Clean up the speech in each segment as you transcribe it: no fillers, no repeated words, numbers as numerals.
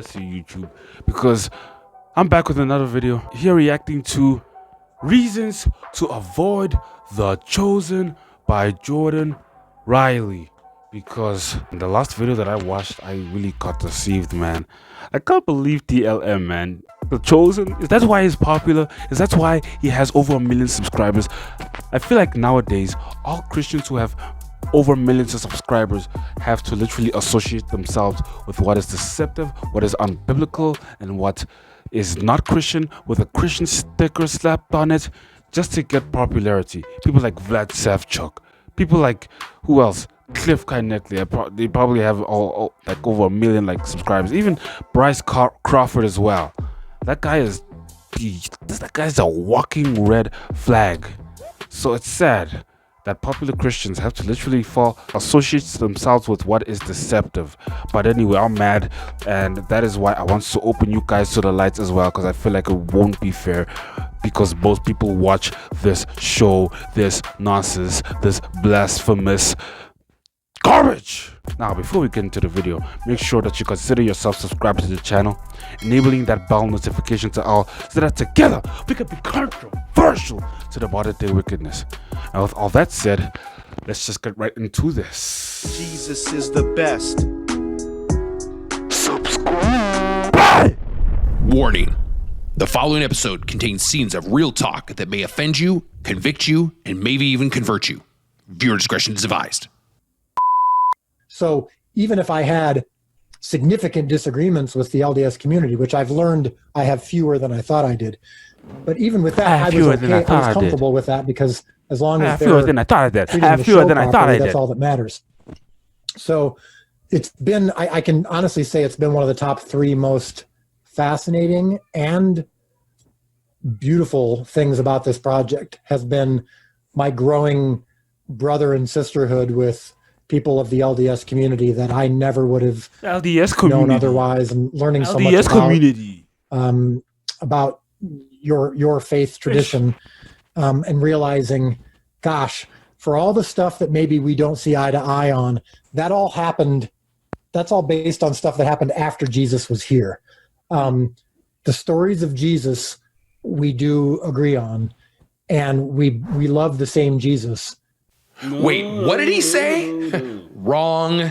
bless you, YouTube, because I'm back with another video here reacting to Reasons to Avoid The Chosen by Jordan Riley. Because in the last video that I watched, I really got deceived, man. I can't believe TLM, man. The Chosen, is that why he's popular? Is that why he has over 1 million subscribers? I feel like nowadays, all Christians who have over millions of subscribers have to literally associate themselves with what is deceptive, what is unbiblical, and what is not Christian, with a Christian sticker slapped on it, just to get popularity. People like Vlad Savchuk, people like, who else? Cliff Kineckley, they probably have all like over 1 million like subscribers. Even Bryce Crawford as well. That guy's a walking red flag. So it's sad that popular Christians have to literally associate themselves with what is deceptive. But anyway, I'm mad, and that is why I want to open you guys to the lights as well, because I feel like it won't be fair, because most people watch this show, this nonsense, this blasphemous garbage. Now, before we get into the video, make sure that you consider yourself subscribed to the channel, enabling that bell notification to all, so that together we can be controversial to the modern day wickedness. And with all that said, let's just get right into this. Jesus is the best. Subscribe! Warning. The following episode contains scenes of real talk that may offend you, convict you, and maybe even convert you. Viewer discretion is advised. So even if I had significant disagreements with the LDS community, which I've learned I have fewer than I thought I did, but even with that, I was okay. I was comfortable with that, because as long as they're treating the show properly, that's all that matters. So it's been, I can honestly say it's been one of the top 3 most fascinating and beautiful things about this project, has been my growing brother and sisterhood with people of the LDS community that I never would have known otherwise, and learning so much about your faith tradition, and realizing, gosh, for all the stuff that maybe we don't see eye to eye on, that all happened. That's all based on stuff that happened after Jesus was here. The stories of Jesus we do agree on, and we love the same Jesus. Wait, what did he say? Wrong.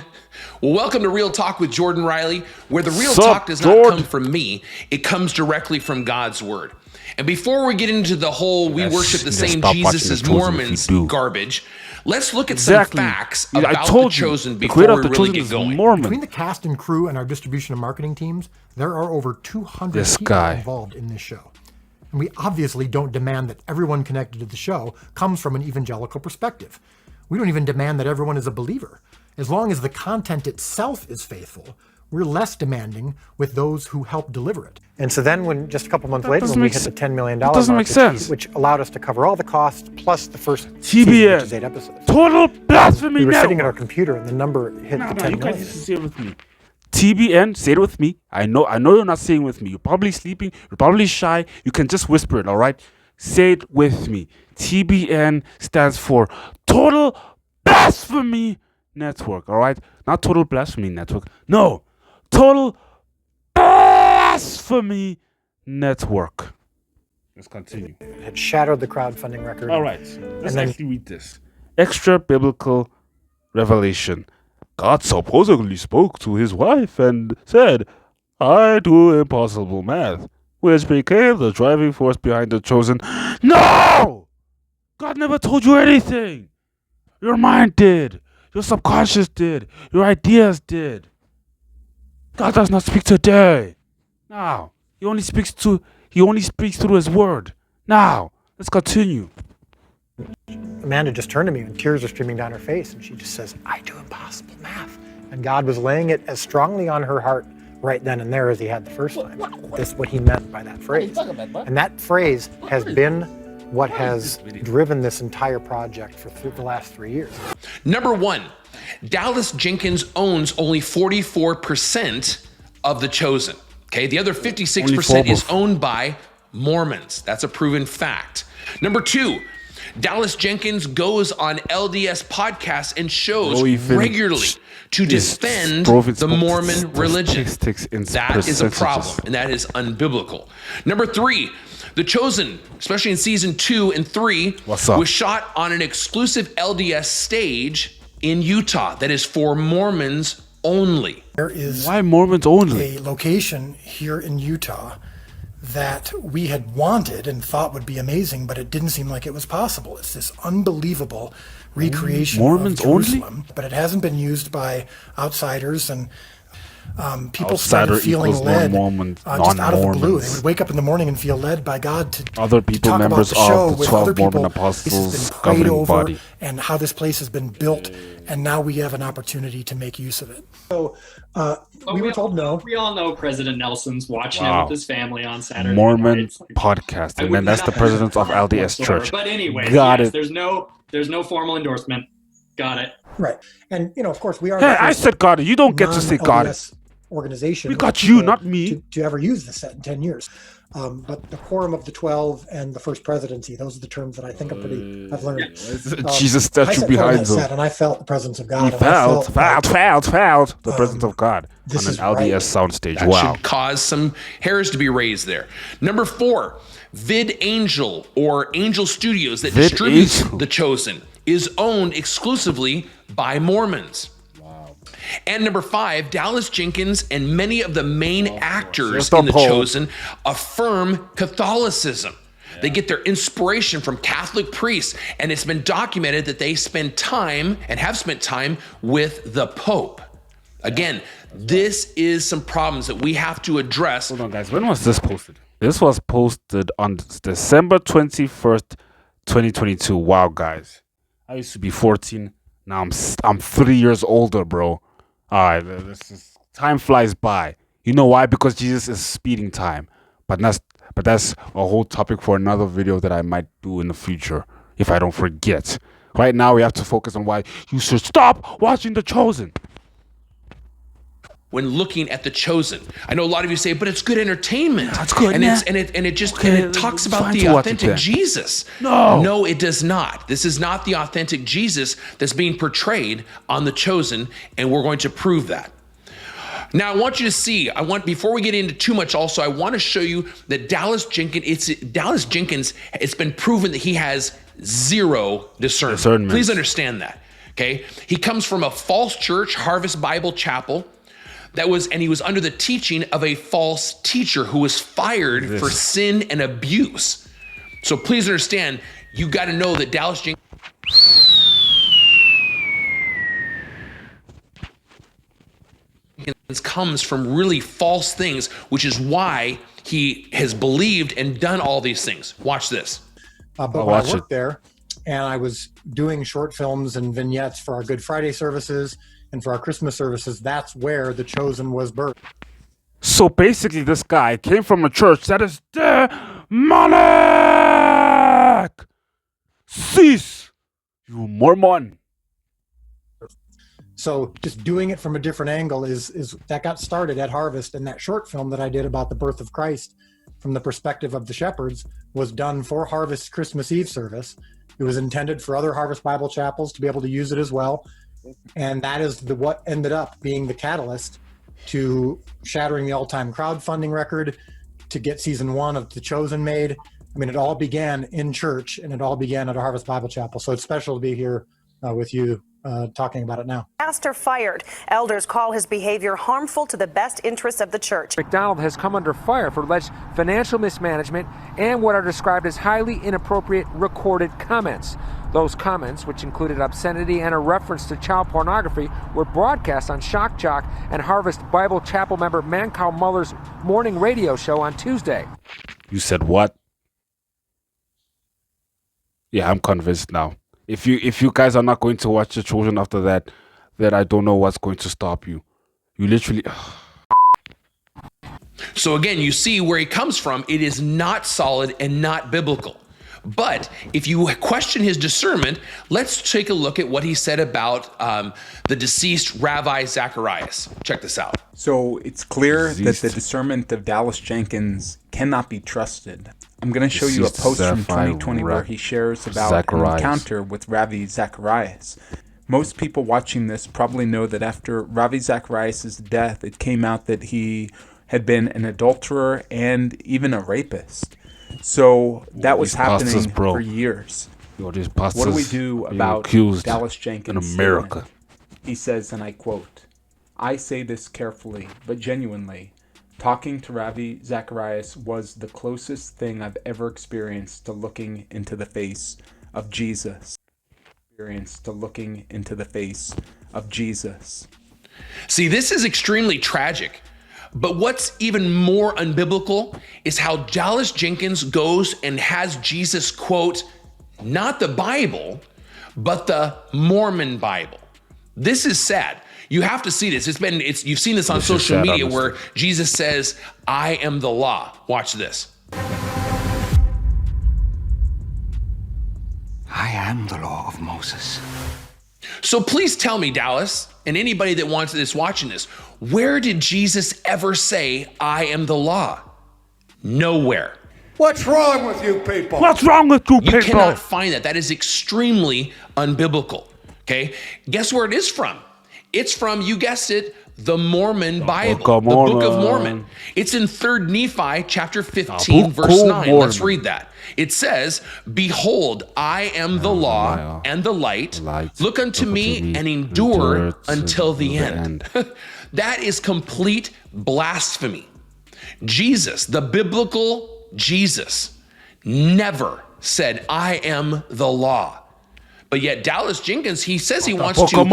Well, welcome to Real Talk with Jordan Riley, where the real talk does not come from me. It comes directly from God's word. And before we get into the whole we worship the same Jesus as Mormons garbage, let's look at some facts about the Chosen before we really get going. Between the cast and crew and our distribution and marketing teams, there are over 200 people involved in this show. And we obviously don't demand that everyone connected to the show comes from an evangelical perspective. We don't even demand that everyone is a believer. As long as the content itself is faithful, we're less demanding with those who help deliver it. And so then when just a couple months later, when we hit the $10 million mark, which allowed us to cover all the costs plus the first season, which is 8 epissodes. Total blasphemy. We were sitting at our computer and the number hit the 10 million. Guys, say it with me. TBN, say it with me. I know you're not saying it with me. You're probably sleeping. You're probably shy. You can just whisper it, all right? Say it with me. TBN stands for Total Blasphemy Network, all right? Not Total Blasphemy Network. No, Total Blasphemy Network. Let's continue. It had shattered the crowdfunding record. All right, let's actually read this. Extra biblical revelation. God supposedly spoke to his wife and said, I do impossible math, which became the driving force behind the Chosen. No! God never told you anything. Your mind did. Your subconscious did. Your ideas did. God does not speak today. Now, he only speaks through his word. Now, let's continue. Amanda just turned to me and tears are streaming down her face, and she just says, I do impossible math. And God was laying it as strongly on her heart right then and there as he had the first time. That's what he meant by that phrase. And that phrase has been what has driven this entire project for the last 3 years. Number 1, Dallas Jenkins owns only 44% of the Chosen. Okay, the other 56% is owned by Mormons. That's a proven fact. Number 2, Dallas Jenkins goes on LDS podcasts and shows regularly to defend the Mormon religion. That is a problem, and that is unbiblical. Number 3, The Chosen, especially in season 2 and 3, was shot on an exclusive LDS stage in Utah that is for Mormons only. There is why Mormons only? A location here in Utah that we had wanted and thought would be amazing, but it didn't seem like it was possible. It's this unbelievable recreation Mormons of Jerusalem, only? But it hasn't been used by outsiders, and people started feeling led just out of the blue. They would wake up in the morning and feel led by God to other people, talk members about the show of the with 12 other people. Mormon apostles This has been prayed governing over, body. and how this place has been built, and now we have an opportunity to make use of it. So we were told no. We all know President Nelson's watching it with his family on Saturday. Mormon nights. podcast, and then that's the president of LDS Church. But anyway, Got it. There's no formal endorsement. Got it. Right. And, of course, we are... Hey, I said got it. You don't get to say got it. Organization. We got you, not me. To ever use this set in 10 years. But the quorum of the 12 and the first presidency, those are the terms that I think I've learned. Jesus statue behind them. And I felt the presence of God. He felt the presence of God on an LDS soundstage. That should cause some hairs to be raised there. Number 4, VidAngel or Angel Studios that distributes The Chosen is owned exclusively by Mormons. And number 5, Dallas Jenkins and many of the main actors in The Chosen affirm Catholicism. They get their inspiration from Catholic priests, and it's been documented that they spend time and have spent time with the Pope. Again, this is some problems that we have to address. Hold on, guys. When was this posted? This was posted on December 21st, 2022. Wow, guys. I used to be 14. Now I'm 3 years older, bro. All right, time flies by. You know why? Because Jesus is speeding time. But that's a whole topic for another video that I might do in the future if I don't forget. Right now, we have to focus on why you should stop watching The Chosen. When looking at The Chosen, I know a lot of you say, but it's good entertainment. That's good, and it talks about the authentic Jesus. No, it does not. This is not the authentic Jesus that's being portrayed on The Chosen, and we're going to prove that. Now, I want you to see. Before we get into too much, also, I want to show you that Dallas Jenkins. It's been proven that he has zero discernment. Please understand that. Okay, he comes from a false church, Harvest Bible Chapel. He was under the teaching of a false teacher who was fired for sin and abuse. So please understand, you got to know that Dallas Jenkins comes from really false things, which is why he has believed and done all these things. Watch this. But when I worked there, and I was doing short films and vignettes for our Good Friday services and for our Christmas services, that's where The Chosen was birthed. So basically, this guy came from a church that is demonic. Cease, you Mormon. So just doing it from a different angle is that got started at Harvest, and that short film that I did about the birth of Christ from the perspective of the shepherds was done for Harvest Christmas Eve service. It was intended for other Harvest Bible chapels to be able to use it as well. And that is what ended up being the catalyst to shattering the all-time crowdfunding record, to get season 1 of The Chosen made. I mean, it all began in church, and it all began at a Harvest Bible Chapel. So it's special to be here with you talking about it now. Pastor fired. Elders call his behavior harmful to the best interests of the church. McDonald has come under fire for alleged financial mismanagement and what are described as highly inappropriate recorded comments. Those comments, which included obscenity and a reference to child pornography, were broadcast on Shock Jock and Harvest Bible Chapel member Mancow Muller's morning radio show on Tuesday. You said what? Yeah, I'm convinced now. If you guys are not going to watch The Chosen after that, then I don't know what's going to stop you. You literally... So again, you see where he comes from. It is not solid and not biblical. But if you question his discernment, let's take a look at what he said about the deceased Rabbi Zacharias. Check this out. So it's clear that the discernment of Dallas Jenkins cannot be trusted. I'm going to show you a post from 2020 where he shares about an encounter with Ravi Zacharias. Most people watching this probably know that after Ravi Zacharias' death, it came out that he had been an adulterer and even a rapist. So that was happening for years. What do we do about Dallas Jenkins' in America? He says, and I quote, "I say this carefully, but genuinely. Talking to Ravi Zacharias was the closest thing I've ever experienced to looking into the face of Jesus." See, this is extremely tragic. But what's even more unbiblical is how Dallas Jenkins goes and has Jesus quote, not the Bible, but the Mormon Bible. This is sad. You have to see this. You've seen this on social media where Jesus says, "I am the law." Watch this. I am the law of Moses. So please tell me, Dallas, and anybody that wants this watching this, where did Jesus ever say, "I am the law"? Nowhere. What's wrong with you people? What's wrong with you people? You cannot find that. That is extremely unbiblical. Okay? Guess where it is from? It's from, you guessed it, the Mormon Bible, the Book of Mormon. It's in 3rd Nephi chapter 15, verse 9. Let's read that. It says, "Behold, I am the law and the light. Look unto me and endure until the end." That is complete blasphemy. Jesus, the biblical Jesus, never said, "I am the law." But yet Dallas Jenkins, he says he wants to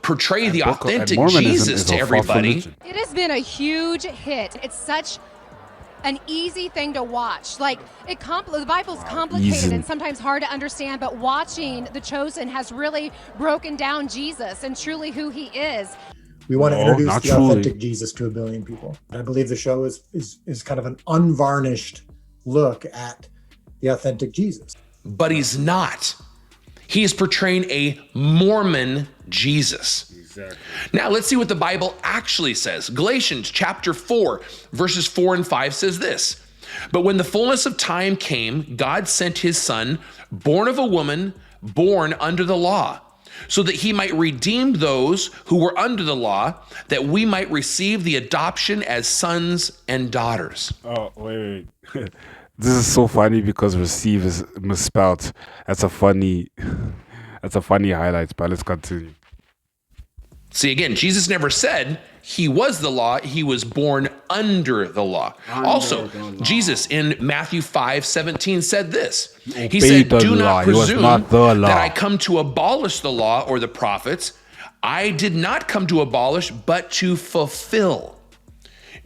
portray the authentic Jesus to everybody. It has been a huge hit. It's such an easy thing to watch. Like, the Bible's complicated and sometimes hard to understand, but watching The Chosen has really broken down Jesus and truly who he is. We want to introduce the authentic Jesus to a billion people. I believe the show is kind of an unvarnished look at the authentic Jesus. But he's not. He is portraying a Mormon Jesus. Exactly. Now let's see what the Bible actually says. Galatians chapter 4, verses 4 and 5 says this. "But when the fullness of time came, God sent his son, born of a woman, born under the law, so that he might redeem those who were under the law, that we might receive the adoption as sons and daughters." Oh, wait. This is so funny because receive is misspelled. That's a funny highlight, but let's continue. See, again, Jesus never said he was the law. He was born under the law. Jesus in Matthew 5:17 said this. He said, "Do not presume that I come to abolish the law or the prophets. I did not come to abolish, but to fulfill."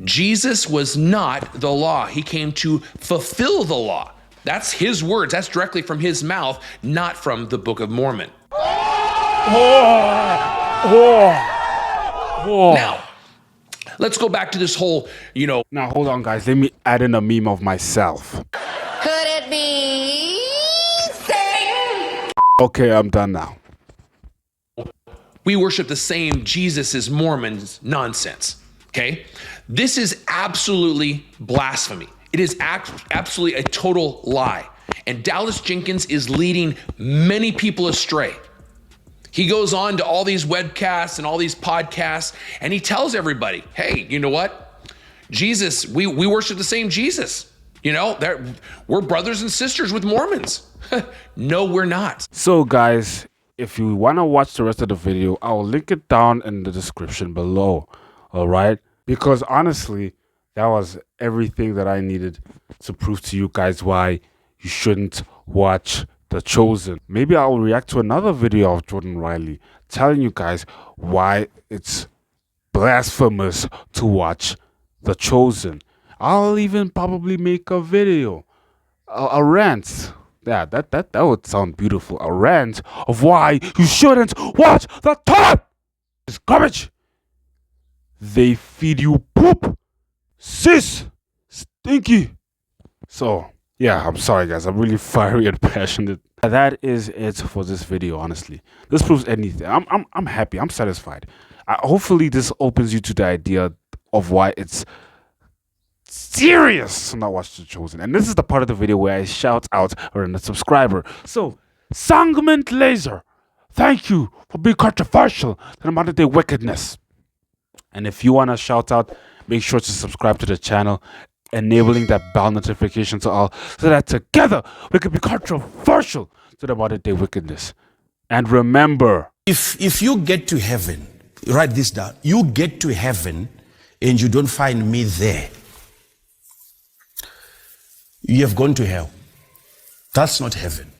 Jesus was not the law. He came to fulfill the law. That's his words. That's directly from his mouth, not from the Book of Mormon. Now, let's go back to this whole, Now, hold on, guys. Let me add in a meme of myself. Could it be Satan? Okay, I'm done now. We worship the same Jesus as Mormons nonsense. Okay? This is absolutely blasphemy. It is absolutely a total lie. And Dallas Jenkins is leading many people astray. He goes on to all these webcasts and all these podcasts, and he tells everybody, hey, you know what? Jesus, we worship the same Jesus. We're brothers and sisters with Mormons. No, we're not. So, guys, if you want to watch the rest of the video, I'll link it down in the description below. All right? Because honestly, that was everything that I needed to prove to you guys why you shouldn't watch The Chosen. Maybe I'll react to another video of Jordan Riley telling you guys why it's blasphemous to watch The Chosen. I'll even probably make a video, a rant. Yeah, that would sound beautiful. A rant of why you shouldn't watch the top. It's garbage. They feed you poop. Sis. Stinky. So, Yeah, I'm sorry guys, I'm really fiery and passionate. That is it for this video. Honestly, this proves anything. I'm happy, I'm satisfied. Hopefully this opens you to the idea of why it's serious to not watch The Chosen. And this is the part of the video where I shout out a subscriber. So Sangment Laser, thank you for being controversial to the modern day wickedness. And if you want to shout out, make sure to subscribe to the channel, enabling that bell notification to all, so that together we can be controversial to the modern day wickedness. And remember, if you get to heaven, write this down, you get to heaven and you don't find me there, you have gone to hell. That's not heaven.